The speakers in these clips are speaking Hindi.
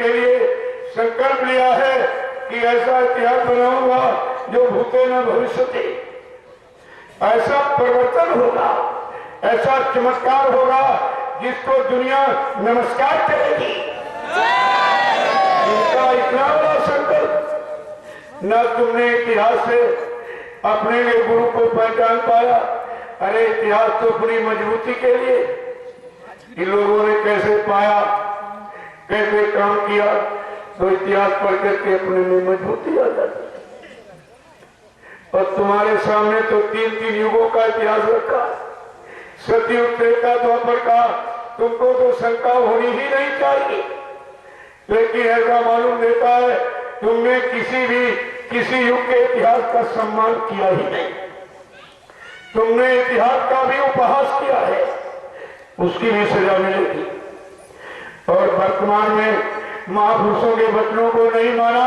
के लिए संकल्प लिया है कि ऐसा इतिहास बनाऊंगा जो भूते न भविष्यति। ऐसा परिवर्तन होगा, ऐसा चमत्कार होगा जिसको दुनिया नमस्कार करेगी। इनका इतना बड़ा संकल्प, न तुमने इतिहास से अपने लिए गुरु को पहचान पाया। अरे इतिहास तो अपनी मजबूती के लिए, इन लोगों ने कैसे पाया, कैसे काम किया, तो इतिहास पढ़ करके अपने में मजबूती आ जाती। और तुम्हारे सामने तो 3-3 युगों का इतिहास रखा, सतयुग, त्रेता, द्वापर का। तुमको तो शंका होनी ही नहीं चाहिए, लेकिन ऐसा मालूम देता है तुमने किसी युग के इतिहास का सम्मान किया ही नहीं। तुमने इतिहास का भी उपहास किया है, उसकी भी सजा मिलेगी। और वर्तमान में महापुरुषों के वचनों को नहीं माना,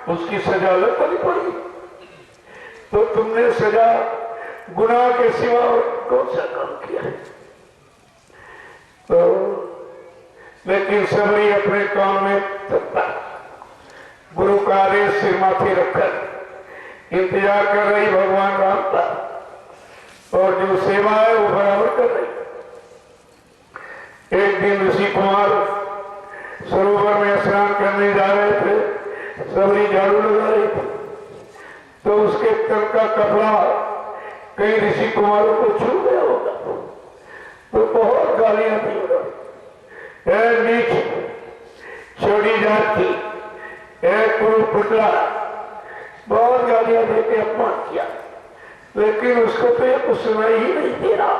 उसकी सजा अलग करनी पड़ी। तो तुमने सजा गुनाह के सिवा और कौन सा काम किया है? तो लेकिन सबरी अपने काम में तत्पर, गुरु का आदेश सिर माथे रखकर इंतजार कर रही भगवान राम का, और जो सेवा है वो बराबर कर रही। एक दिन ऋषि कुमार सरोवर में स्नान करने जा रहे थे, सबरी झाड़ू लगा रही थी, तो उसके तन का कपड़ा कई ऋषि कुमारों को छू गया होगा, तो बहुत गालियां दी उन्होंने। नीच, छोटी जात की, कुरु पुतला, बहुत गालियां देके अपमान किया। लेकिन उसको तो ये कुछ सुनाई ही नहीं दे रहा,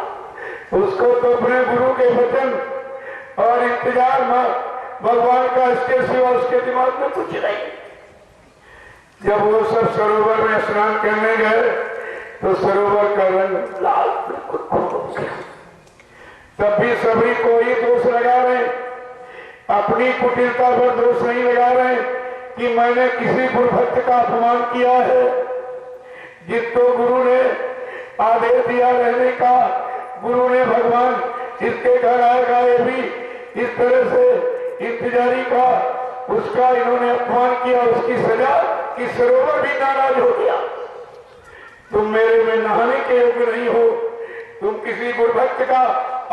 उसको तो अपने गुरु के वचन और इंतजार में भगवान का, इसके सिवा उसके दिमाग में कुछ नहीं। जब वो सब सरोवर में स्नान करने गए तो सरोवर का रंग लाल बिल्कुल हो गया। तब भी सभी को ये दोष लगा रहे, अपनी कुटिलता पर दोष नहीं लगा रहे कि मैंने किसी गुरु भक्त का अपमान किया है। जिसको गुरु ने आदेश दिया रहने का, गुरु ने भगवान जिसके घर आएगा ये भी इस तरह से इंतजारी का, उसका इन्होंने अपमान किया, उसकी सजा कि सरोवर भी नाराज हो गया। तुम मेरे में नहाने के योग्य नहीं हो, तुम किसी गुरु भक्त का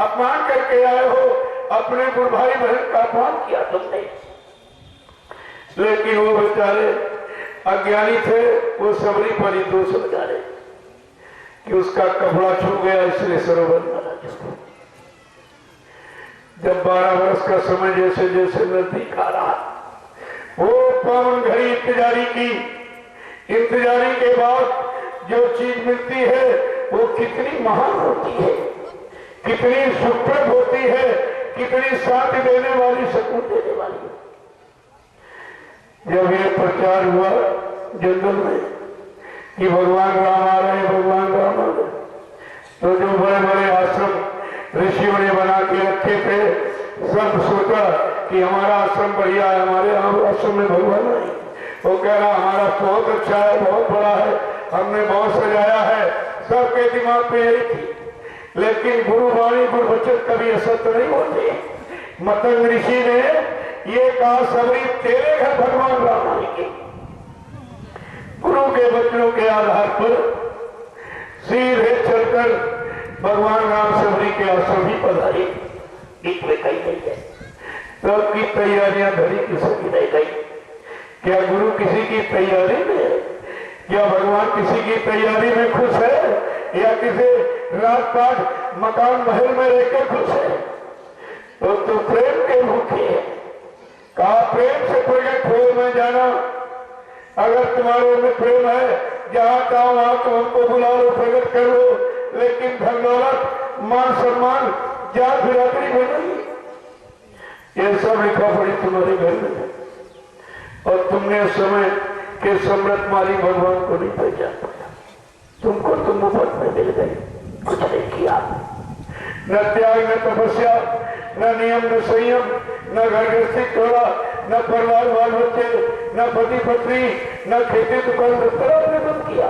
अपमान करके आए हो, अपने गुरु भाई बहन का अपमान किया तुमने। लेकिन वो बेचारे अज्ञानी थे, वो सबरी पर ही दोष लगा रहे कि उसका कपड़ा छू गया इसलिए सरोवर नाराज हो। जब 12 वर्ष का समय जैसे जैसे नजदीक आ रहा, वो पावन घड़ी इंतजारी की, इंतजारी के बाद जो चीज मिलती है वो कितनी महान होती है, कितनी सुखप्रद होती है, कितनी शांति देने वाली, सुकून देने वाली। जब ये प्रचार हुआ जंगल में कि भगवान राम आ रहे हैं, भगवान राम आ रहे, तो जो बड़े बड़े आश्रम ऋषियों ने बना के रखे थे, सब सोचा कि हमारा आश्रम बढ़िया है, हमारे आश्रम में भगवान नहीं। वो कह रहा हमारा बहुत अच्छा है, बहुत बड़ा है, हमने बहुत सजाया है, सबके दिमाग में यही थी। लेकिन गुरुवाणी गुरु वचन कभी असत्य नहीं होते। मतंग ऋषि ने ये कहा सबरी तेरे घर भगवान राम आएंगे। गुरु के वचनों के आधार पर सीधे चलकर भगवान राम सबरी के आश्रम ही पधारे। बीच में कहीं नहीं है, तब की तैयारियां धरी किसी की नहीं गई। क्या गुरु किसी की तैयारी में है? क्या भगवान किसी की तैयारी में खुश है, या किसी राजपाट मकान महल में रहकर खुश है? तो प्रेम के भूखे है। कहा प्रेम से प्रकट हो मैं जाना। अगर तुम्हारे में प्रेम है, जहां चाहो वहां तो हमको बुला लो, प्रकट कर लो। लेकिन धन दौलत, मान सम्मान, जात बिरादरी में नहीं, ये सब लिखा पड़ी तुम्हारे घर में है। और तुमने उस समय के सम्राट माली भगवान को नहीं पहचान पाया। तुमको तुम मुफ्त में मिल गए, कुछ नहीं किया। न त्याग, न तपस्या, न नियम, न संयम, न घर गृहस्थी तोड़ा, न परिवार बाल बच्चे, न पति पत्नी, न खेती दुकान आपने बंद किया।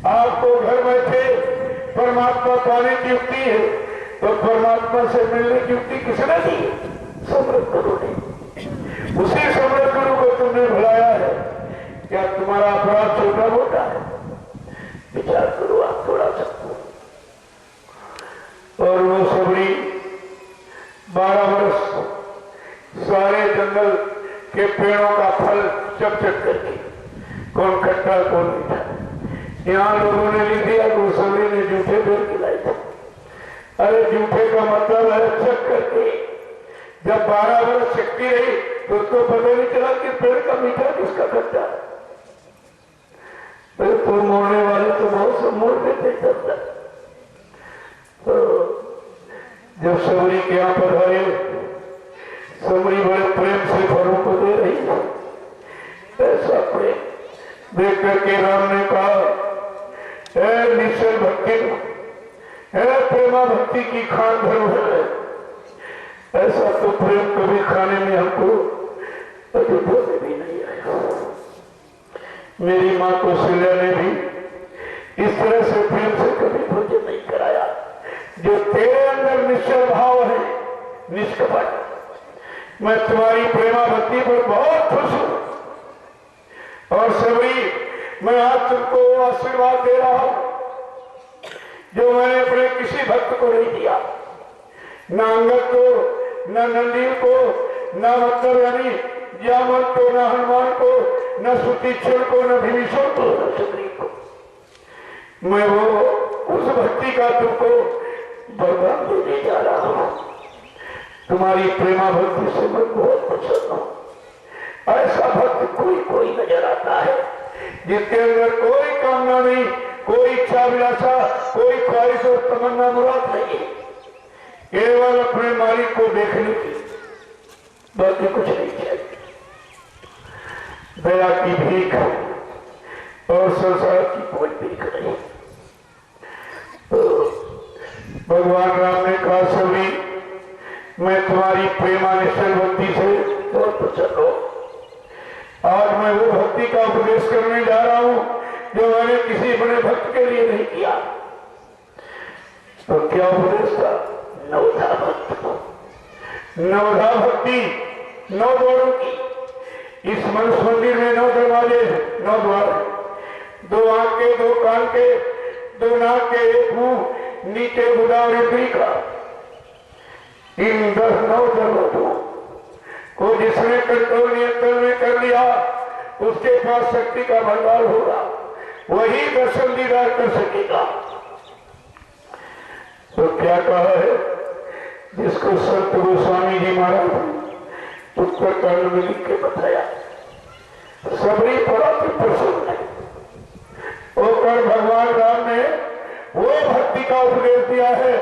आपको घर बैठे परमात्मा पाने की युक्ति है, तो परमात्मा से मिलने की युक्ति किसने दी? सम्राट गुरु ने। उसी समर्थ गुरु को तुमने भुलाया है। क्या तुम्हारा अपराध छोटा मोटा है? विचार करो आप थोड़ा सा। और वो सबरी 12 वर्ष सारे जंगल के पेड़ों का फल चक चक करके, कौन खट्टा कौन मीठा, यहाँ लोगों ने लिख दिया तो सबरी ने जूठे पेड़ खिलाए थे। अरे जूठे का मतलब है चक करके। जब 12 वर्ष चकती रही तो उसको पता नहीं चला कि पेड़ का मीठा किसका खट्टा। तो मोड़ने वाले तो बहुत से मोड़ देते चलता। तो जब सबरी के यहाँ पर आए, सबरी बड़े प्रेम से फलों को दे रही है। ऐसा प्रेम देख करके राम ने कहा, है निश्चल भक्ति है, प्रेमा भक्ति की खान धर्म है। ऐसा तो प्रेम कभी खाने में हमको अयोध्या में भी नहीं आया। मेरी माँ कौशल्या ने भी इस तरह से प्रेम से कभी भोजन नहीं कराया। जो तेरे अंदर निश्चल भाव है, निष्कपट, मैं तुम्हारी प्रेमा भक्ति पर बहुत खुश हूं। और सबरी, मैं आज तुमको आशीर्वाद दे रहा हूं जो मैंने अपने किसी भक्त को नहीं दिया, न अंगद को, न नंदील को, न मतलब यानी जामन को, न हनुमान को, न सुतीक्षण को, न विभीषण को, न सुग्रीव को। मैं वो उस भक्ति का तुमको वरदान देने जा रहा हूं। तुम्हारी प्रेमा भक्ति से मैं बहुत प्रसन्न हूं। ऐसा भक्त कोई कोई नजर आता है जिसके अंदर कोई कामना नहीं, कोई इच्छा अभिलाषा, कोई ख्वाहिश और तमन्ना मुराद नहीं, केवल अपने मालिक को देखने की, बाकी कुछ नहीं चाहिए। दया की भीख और संसार की कोई भीख नहीं। तो भगवान राम ने कहा, सबरी, मैं तुम्हारी प्रेमा निश्चल भक्ति से बहुत प्रसन्न हूं। आज मैं वो भक्ति का उपदेश करने जा रहा हूं जो मैंने किसी बड़े भक्त के लिए नहीं किया। तो क्या उपदेश था? नवधा भक्ति, नवधा भक्ति, 9 द्वारों की। इस मनुष्य मंदिर में 9 दरवाजे, 9 द्वार, 2 आंख के, 2 कान के, 2 नाक के, 1 मुंह, नीचे गुदा और ऊपरी का। इन 9 दरवाजों को जिसने कंट्रोल नियंत्रण में कर लिया, उसके पास शक्ति का भंडार होगा, वही दर्शन दीदार कर सकेगा। तो क्या कहा है? जिसको संत गोस्वामी जी महाराज उत्तरकांड में लिख के बताया, सबरी पड़ा प्रसन्न है होकर भगवान राम ने वो भक्ति का उपदेश दिया है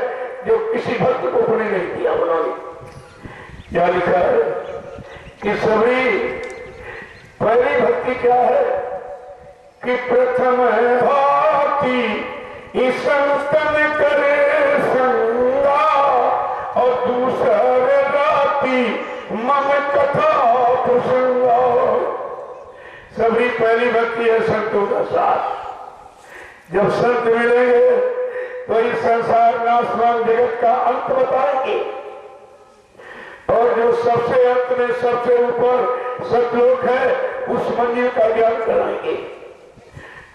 जो किसी भक्त को उन्हें नहीं दिया। उन्होंने क्या लिखा है कि सबरी पहली भक्ति क्या है कि प्रथम है भक्ति इस संतन करे संगा, और दूसरे राती मम कथा प्रसंगा। सबरी पहली भक्ति है संतों का साथ। जब संत मिलेंगे तो इस संसार नाशवान जगत का अंत बताएंगे, और जो सबसे अंत में सबसे ऊपर सतलोक है उस मंजिल का ज्ञान कराएंगे।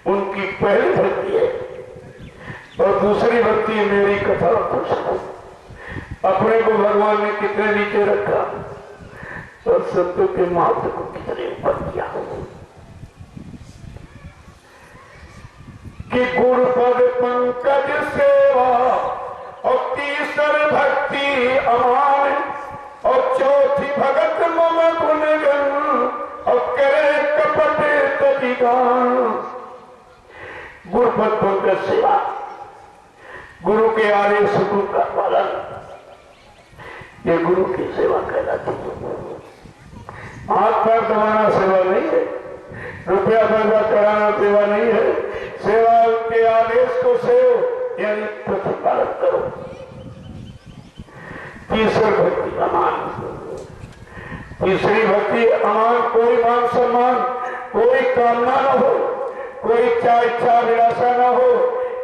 उनकी पहली भक्ति है। और दूसरी भक्ति है मेरी कथा पुस्तक। अपने को भगवान ने कितने नीचे रखा और संतों के महत्व को कितने ऊपर किया कि गुरु पद पंकज सेवा और तीसर भक्ति अमान, और चौथी भगत मम गुणगन, और करे कपट तजिगान। गुरु पद पंकज सेवा, गुरु के आदेश हुकुम का पालन, ये गुरु की सेवा कहलाती है। हाथ पैर दबाना सेवा नहीं है, रुपया पैदा कराना सेवा नहीं है। सेवा उनके आदेश को सेव यानी प्रतिपालन करो। तीसरी भक्ति अमान, तीसरी भक्ति अमान, कोई मान सम्मान, कोई कामना न हो, कोई इच्छा अभिलाषा न हो,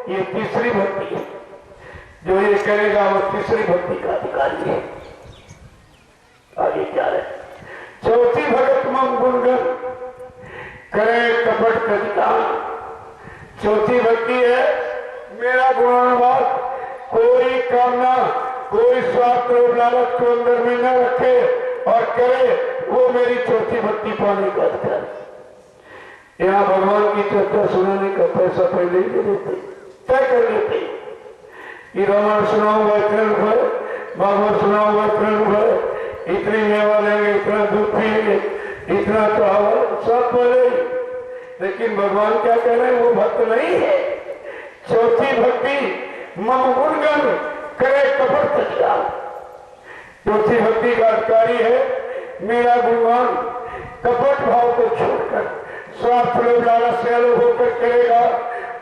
ये तीसरी भक्ति है। जो ये करेगा वो तीसरी भक्ति का अधिकारी है। आगे क्या है? चौथी गुणगन करे कपट कदिकान। चौथी भक्ति है मेरा गुणानुवाद कोई कामना कोई स्वार्थ लोभ लालच को अंदर में न रखे और करे, वो मेरी चौथी भक्ति पाने का अधिकार। यहाँ भगवान की चर्चा सुनाने का पैसा पहले ही दे देते, तय कर लेते। ये रामायण सुना हुआ इतना भर, भागवत सुना हुआ इतना भर, इतनी मेवा लेंगे, इतना दूध पिएंगे, इतना चावल सब बोले। लेकिन भगवान क्या कह रहे हैं, वो भक्त नहीं है। चौथी भक्ति मम गुणगन करे कपट तत्काल। चौथी भक्ति का अधिकारी है मेरा गुणगान कपट भाव को छोड़कर स्वार्थ लोभ लालच से अलग होकर करेगा,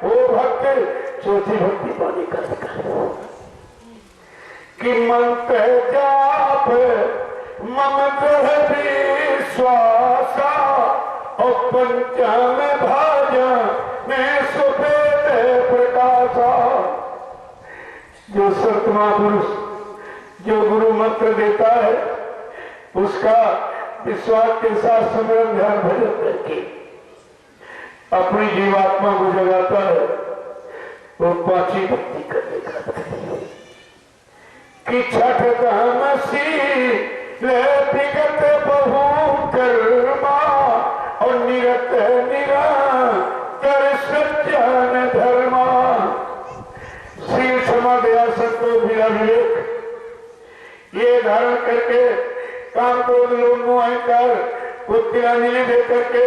वो भक्त चौथी भक्ति पाने का अधिकारी। कि मंत्र जाप मम दृढ़ विश्वासा और पंचम भाजा में सुभेद प्रकाशा। जो संत महापुरुष जो गुरु मंत्र देता है उसका विश्वास के साथ स्मरण ध्यान भजन करके अपनी जीवात्मा को जगाता है, वो पांचवी भक्ति करने का कि छठ विगत बहु कर्मा और निरत निरंतर सज्जन धर्मा। शील क्षमा दया संतोष विवेक ये धारण करके काम क्रोध लोभ मोह अहंकार को तिलांजलि दे करके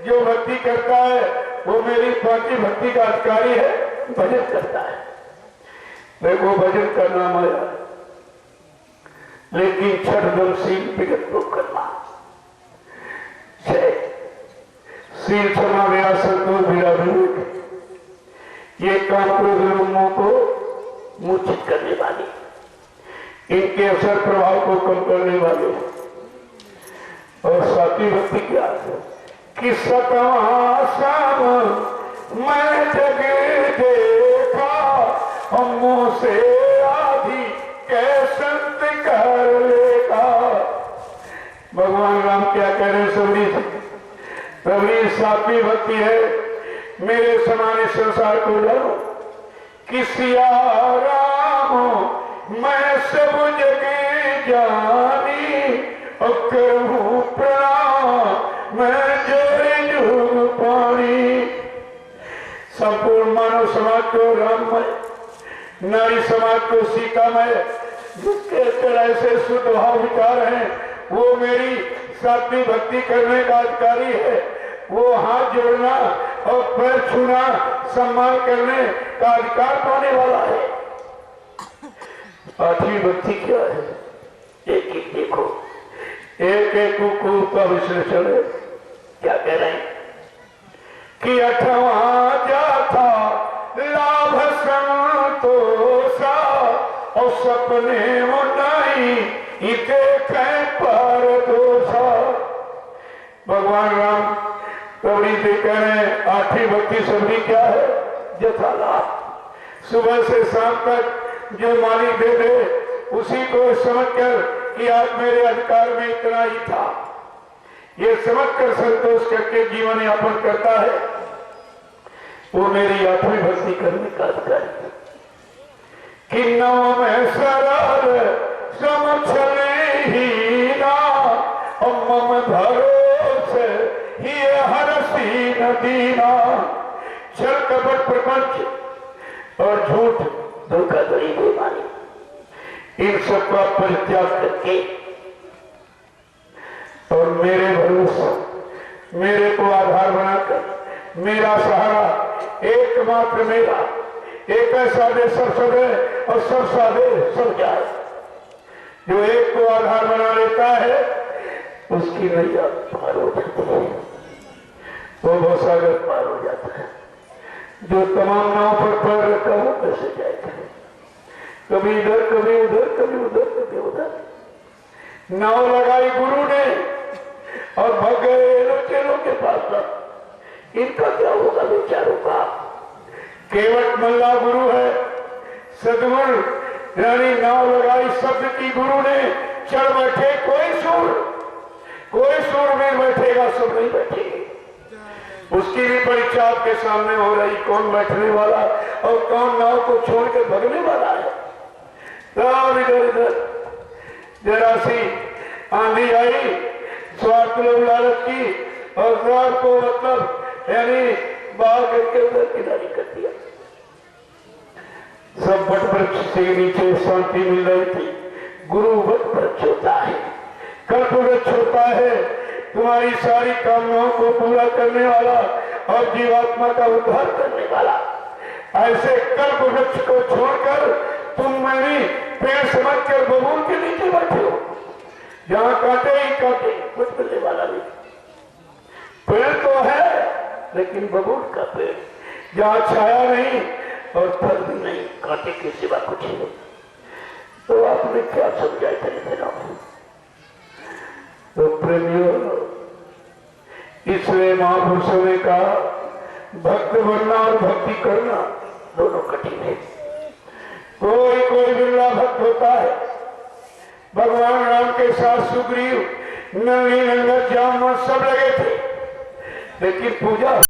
जो भक्ति करता है वो मेरी पांचवी भक्ति का अधिकारी है, भजन करता है। देखो भजन का नाम आया, लेकिन छठदम शील विगत को करना। शील क्षमा दया संतोष विवेक ये काम क्रोध लोभ मोह को मूर्छित करने वाली, इनके असर प्रभाव को कम करने वाले। और सातवीं भक्ति क्या है कि सतवा शाम मैं जग देखा हमों से आधी कैसंत कर लेगा। भगवान राम क्या कह रहे सबरी से, सबरी सातवीं भक्ति है मेरे समान संसार को जानो कि सिया राम मैं सब जगह जानी और करूं प्रणाम मैं जय जुग पानी। संपूर्ण मानव समाज को राममय, नारी समाज को सीतामय, जिसके अंदर ऐसे शुद्ध भाव विचार हैं वो मेरी सातवीं भक्ति करने का अधिकारी है। वो हाथ जोड़ना और पैर छूना सम्मान करने का अधिकार पाने वाला है। आठवीं भक्ति क्या है, एक एक देखो, एक एक का विश्लेषण है। क्या कह रहे हैं कि अठवां जाथा लाभ संतोषा और सपने मुनाई देखे पर दोषा। भगवान राम कबड़ी से कह रहे हैं आठवीं भक्ति सबरी क्या है, जथा लाभ। सुबह से शाम तक जो मालिक दे दे उसी को समझकर कि आज मेरे अधिकार में इतना ही था, ये समझकर संतोष करके जीवन यापन करता है, वो मेरी आठवीं भक्ति करने का अधिकारी। कि नाम है सरल समझले ही ना और मम भरोसे ही हरसी नदीना। छल कपट प्रपंच और झूठ धोखाधड़ी बेईमानी इन सबका परित्याग करके और मेरे भरोसे मेरे को आधार बनाकर मेरा सहारा एकमात्र मेरा एक साधे सब सदे और सब साधे सब जाए। जो एक को आधार बना लेता है उसकी नैया पार हो जाती है, वो भवसागर पार हो जाता है। जो तमाम नाव पर पैर रखा वो कैसे जाएगा, कभी इधर कभी उधर कभी उधर कभी उधर। नाव लगाई गुरु ने और भग गए चेलों के पास, इनका क्या होगा बेचारों का। केवट मल्ला गुरु है, सदगुरु रानी नाव लगाई शब्द की गुरु ने, चढ़ बैठे कोई सूर कोई सूरवीर बैठेगा, सब नहीं बैठेंगे। उसकी भी परीक्षा आपके सामने हो रही, कौन बैठने वाला और कौन नाव को छोड़कर भगने वाला है। सब इधर इधर जरा सी आंधी आई, स्वार्थ लोभ लालच की और रात को मतलब यानी बाहर करके उधर किनारी कर दिया। सब वट वृक्ष से नीचे शांति मिल रही थी। गुरु वट वृक्ष होता है, कल्प वृक्ष होता है, तुम्हारी सारी कामनाओं को पूरा करने वाला और जीवात्मा का उद्धार करने वाला। ऐसे कल्प वृक्ष को छोड़कर तुम मेरी पेड़ समझकर बबूल के नीचे बैठे हो, जहां कांटे ही कांटे, कुछ मिलने वाला नहीं। पेड़ तो है लेकिन बबूल का पेड़, जहां छाया नहीं और फल भी नहीं, कांटे के सिवा कुछ नहीं। तो आपने क्या समझा इतने दिनों? तो प्रेमियों, इसलिए महापुरुषों ने कहा भक्त बनना और भक्ति करना दोनों कठिन है। कोई कोई बिरला भक्त होता है। भगवान राम के साथ सुग्रीव, नंदी, नंगा, जामुन सब लगे थे, लेकिन पूजा